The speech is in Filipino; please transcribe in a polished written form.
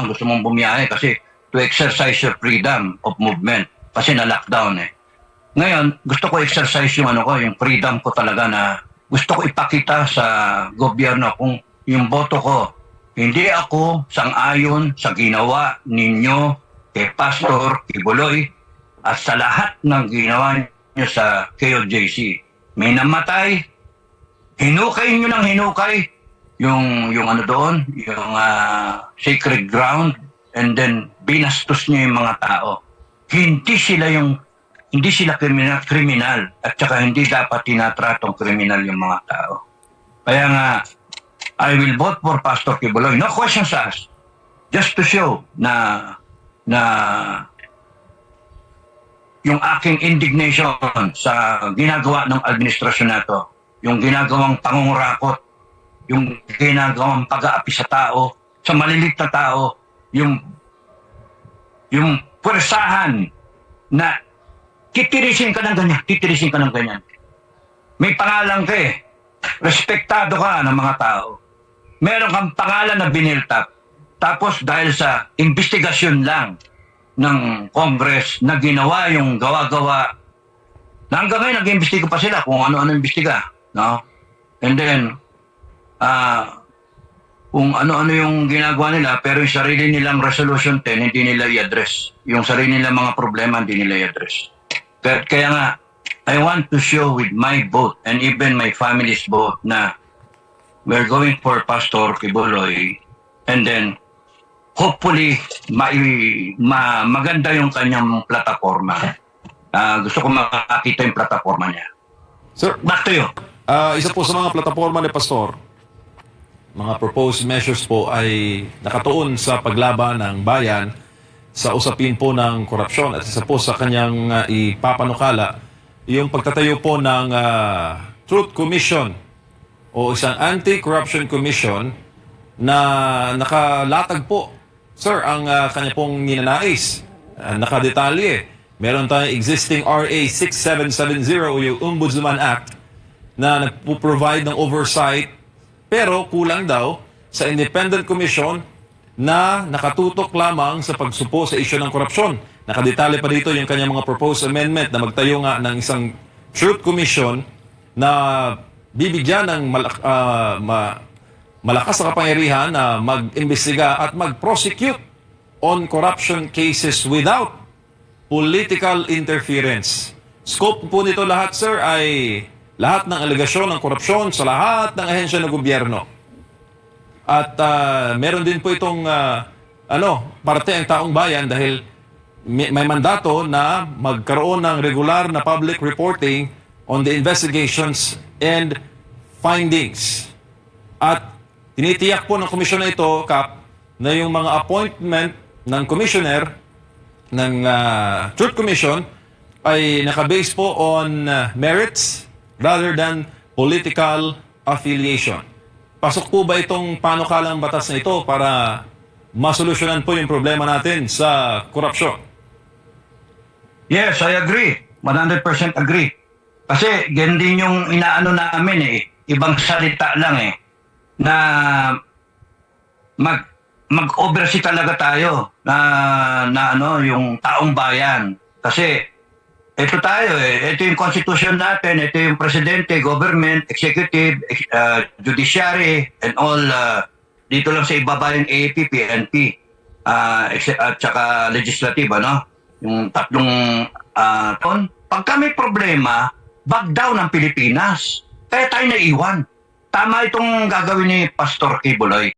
gusto mong bumiyahe kasi to exercise your freedom of movement kasi na-lockdown eh. Ngayon, gusto ko exercise yung yung freedom ko talaga na gusto ko ipakita sa gobyerno kung yung boto ko, hindi ako sang-ayon sa ginawa ninyo kay Pastor Kibuloy at sa lahat ng ginawa niyo sa KOJC. May namatay, hinukay nyo ng hinukay yung doon, yung sacred ground, and then binastos nyo yung mga tao. Hindi sila kriminal at saka hindi dapat tinatratong kriminal yung mga tao. Kaya nga, I will vote for Pastor Kibuloy. No questions asked. Just to show na yung aking indignation sa ginagawa ng administrasyon na to, yung ginagawang pangungurakot, yung ginagawang pag-aapi sa tao, sa malilit na tao, yung pwersahan na titirisin ka ng ganyan, titirisin ka ng ganyan. May pangalan ka eh. Respektado ka ng mga tao. Meron kang pangalan na biniltap. Tapos dahil sa investigasyon lang ng Congress na ginawa yung gawa-gawa, na hanggang ngayon nag-imbestiga pa sila kung ano-ano imbestiga. No? And then, kung ano-ano yung ginagawa nila, pero yung sarili nilang Resolution 10, hindi nila i-address. Yung sarili nilang mga problema, hindi nila i-address. Kaya nga, I want to show with my vote and even my family's vote na we're going for Pastor Kibuloy, and then hopefully maganda yung kanyang plataforma. Gusto ko makakita yung plataforma niya. Sir, back to you. Isa po sa mga plataforma ni Pastor, mga proposed measures po ay nakatuon sa paglaban ng bayan sa usapin po ng korupsyon at isa po sa kanyang ipapanukala yung pagtatayo po ng Truth Commission o isang Anti-Corruption Commission na nakalatag po, sir, ang kanya pong ninanais. Nakadetalye. Meron tayong existing RA 6770 o yung Ombudsman Act na nagpo-provide ng oversight pero kulang daw sa Independent Commission na nakatutok lamang sa pagsupo sa isyu ng korupsyon. Nakadetalye pa dito yung kanyang mga proposed amendment na magtayo nga ng isang Truth Commission na bibigyan ng malakas na kapangyarihan na mag-imbestiga at mag-prosecute on corruption cases without political interference. Scope po nito lahat, sir, ay lahat ng alegasyon ng korupsyon sa lahat ng ahensya ng gobyerno. At meron din po itong parte ang taong bayan dahil may mandato na magkaroon ng regular na public reporting on the investigations and findings. At tinitiyak po ng komisyon na ito, Kap, na yung mga appointment ng commissioner ng Truth Commission ay nakabase po on merits rather than political affiliation. Pasok po ba itong panukalang batas na ito para masolusyonan po yung problema natin sa korupsyon? Yes, I agree. 100% agree. Kasi ganyan din yung inaano namin eh. Ibang salita lang eh. Na mag-oversee talaga tayo na yung taong bayan. Kasi ito tayo eh. Ito yung constitution natin. Ito yung presidente, government, executive, judiciary, and all dito lang sa ibaba yung AAP, PNP, at saka legislative, yung tatlong ton. Pagka may problema, back down ang Pilipinas. Kaya tayo naiwan. Tama itong gagawin ni Pastor Kibuloy.